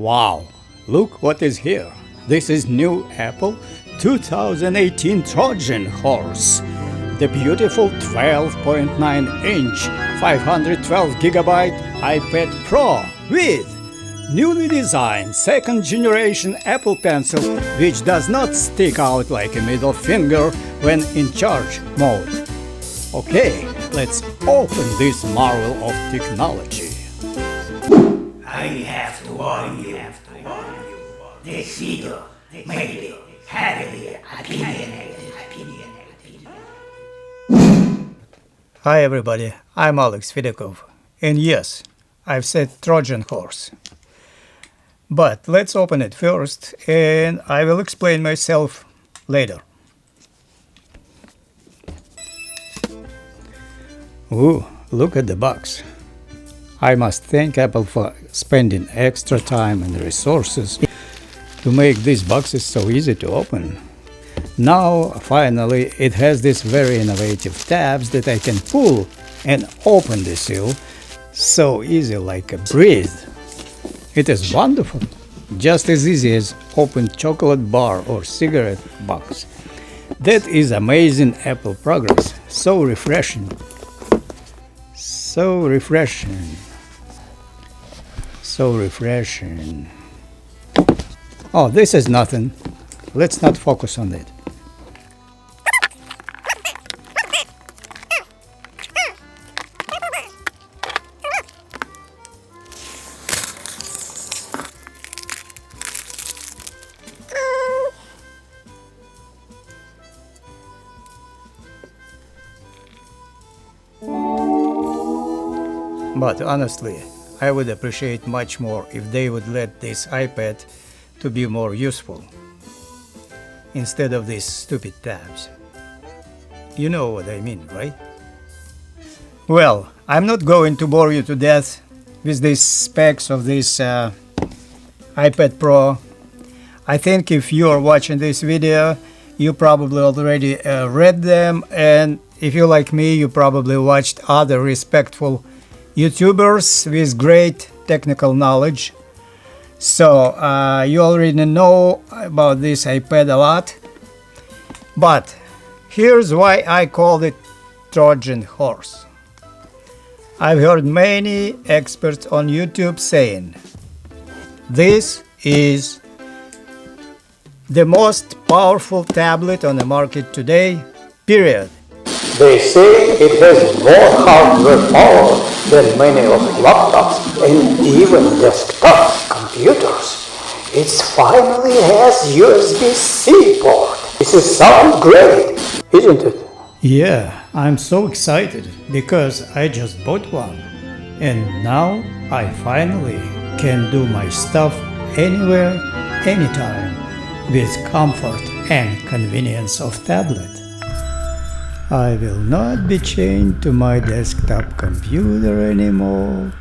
Wow, look what is here. This is new Apple 2018 Trojan Horse. The beautiful 12.9-inch 512GB iPad Pro with newly designed second-generation Apple Pencil, which does not stick out like a middle finger when in charge mode. Okay, let's open this marvel of technology. I have to warn you. This video may be heavily opinionated. Hi everybody, I'm Alex Fedekov, and yes, I've said Trojan Horse. But let's open it first, and I will explain myself later. Ooh, look at the box. I must thank Apple for spending extra time and resources to make these boxes so easy to open. Now, finally, it has these very innovative tabs that I can pull and open the seal so easy like a breeze. It is wonderful, just as easy as open chocolate bar or cigarette box. That is amazing Apple progress, so refreshing. So refreshing. So refreshing. Oh, this is nothing. Let's not focus on it. But honestly, I would appreciate much more if they would let this iPad to be more useful, instead of these stupid tabs. You know what I mean, right? Well, I'm not going to bore you to death with these specs of this iPad Pro. I think if you are watching this video, you probably already read them, and if you like me, you probably watched other respectful YouTubers with great technical knowledge. So you already know about this iPad a lot. But here's why I called it Trojan Horse. I've heard many experts on YouTube saying this is the most powerful tablet on the market today, period. They say it has more hardware power than many of laptops and even desktop computers. It finally has USB-C port. This sounds great, isn't it? Yeah, I'm so excited because I just bought one. And now I finally can do my stuff anywhere, anytime, with comfort and convenience of tablet. I will not be chained to my desktop computer anymore.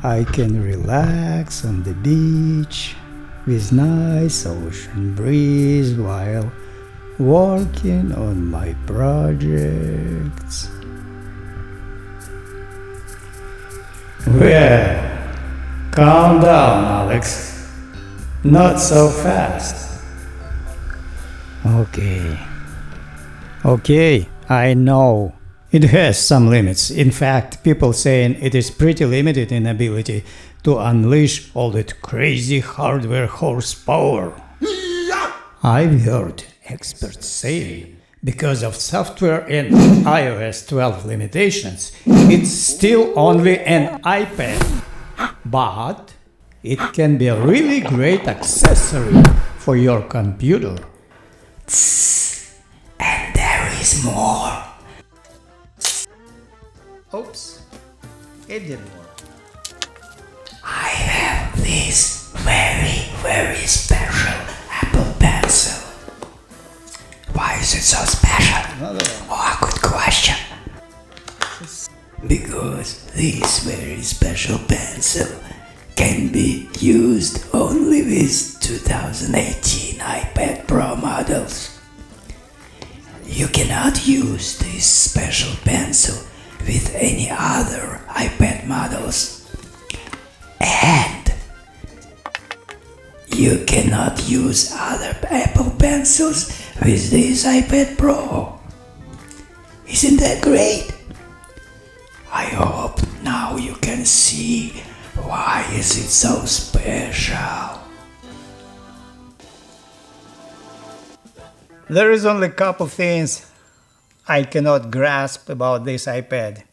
I can relax on the beach with nice ocean breeze while working on my projects. Well, calm down, Alex. Not so fast. Okay, I know. It has some limits. In fact, people saying it is pretty limited in ability to unleash all that crazy hardware horsepower. I've heard experts say because of software and iOS 12 limitations, it's still only an iPad. But it can be a really great accessory for your computer. And there is more. Oops, it didn't work. I have this very special Apple Pencil. Why is it so special? Oh, good question. Because this very special pencil can be used only with 2018 iPad Pro models. You cannot use this special pencil with any other iPad models. And you cannot use other Apple Pencils with this iPad Pro. Isn't that great? I hope now you can see why is it so special. There is only a couple things I cannot grasp about this iPad.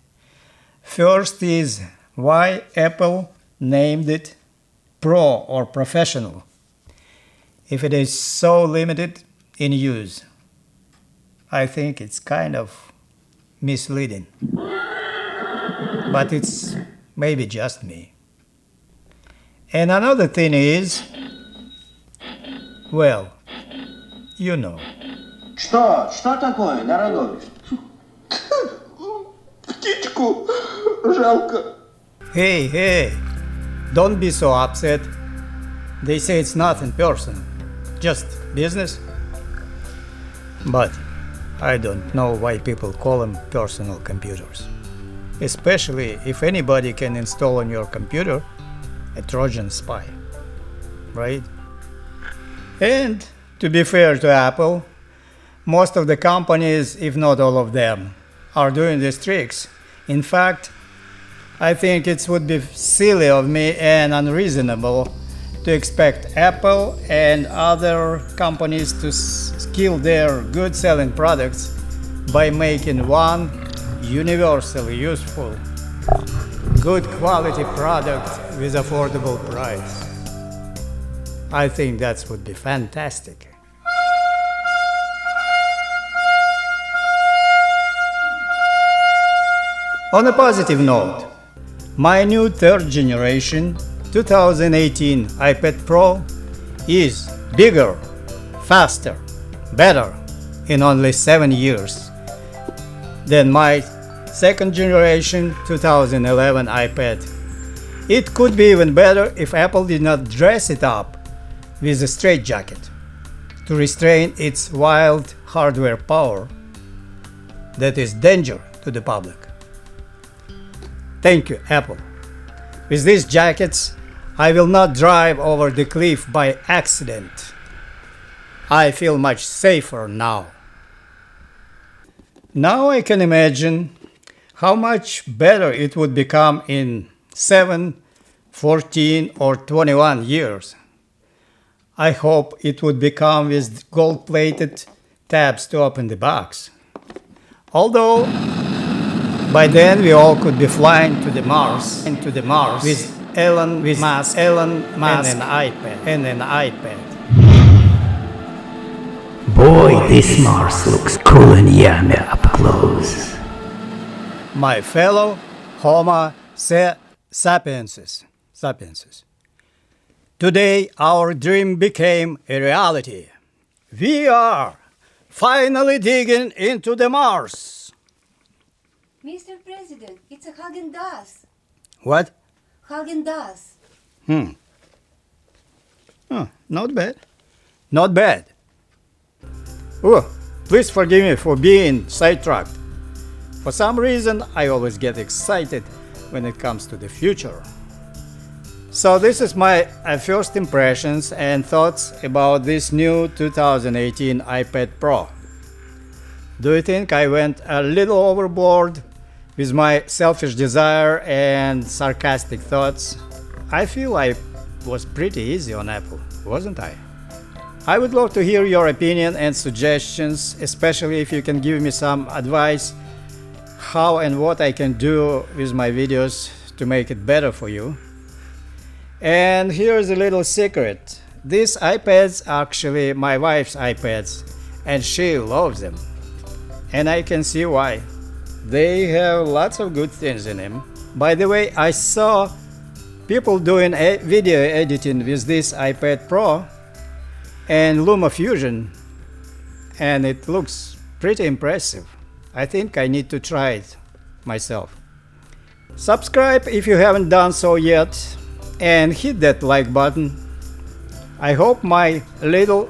First is why Apple named it Pro or Professional if it is so limited in use. I think it's kind of misleading. But it's maybe just me. And another thing is, well, you know. Что? Что такое, Народович? Птичку жалко. Hey, don't be so upset. They say it's nothing personal, just business. But I don't know why people call them personal computers. Especially if anybody can install on your computer a Trojan spy, right? And to be fair to Apple, most of the companies, if not all of them, are doing these tricks. In fact, I think it would be silly of me and unreasonable to expect Apple and other companies to kill their good selling products by making one universally useful, good quality product with affordable price. I think that would be fantastic. On a positive note, my new third generation 2018 iPad Pro is bigger, faster, better in only 7 years than my second generation 2011 iPad. It could be even better if Apple did not dress it up with a straitjacket to restrain its wild hardware power that is danger to the public. Thank you, Apple. With these jackets, I will not drive over the cliff by accident. I feel much safer now. Now I can imagine how much better it would become in 7, 14, or 21 years. I hope it would become with gold-plated tabs to open the box. Although, by then we all could be flying to the Mars with Elon Musk and an iPad. Boy, this Mars looks cool and yummy up close. My fellow Homo sapienses. Today our dream became a reality. We are finally digging into the Mars. Mr. President, it's a Haagen-Dazs. What? Haagen-Dazs. Oh, not bad. Not bad. Oh, please forgive me for being sidetracked. For some reason, I always get excited when it comes to the future. So this is my first impressions and thoughts about this new 2018 iPad Pro. Do you think I went a little overboard with my selfish desire and sarcastic thoughts? I feel I was pretty easy on Apple, wasn't I? I would love to hear your opinion and suggestions, especially if you can give me some advice how and what I can do with my videos to make it better for you. And here's a little secret. These iPads are actually my wife's iPads, and she loves them. And I can see why. They have lots of good things in them. By the way, I saw people doing video editing with this iPad Pro and LumaFusion, and it looks pretty impressive. I think I need to try it myself. Subscribe if you haven't done so yet, and hit that like button. I hope my little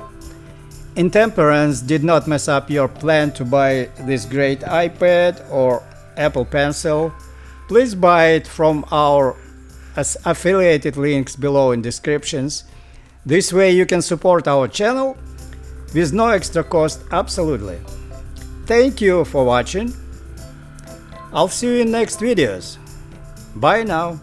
intemperance did not mess up your plan to buy this great iPad or Apple Pencil. Please buy it from our affiliated links below in descriptions. This way you can support our channel with no extra cost, absolutely. Thank you for watching. I'll see you in next videos. Bye now.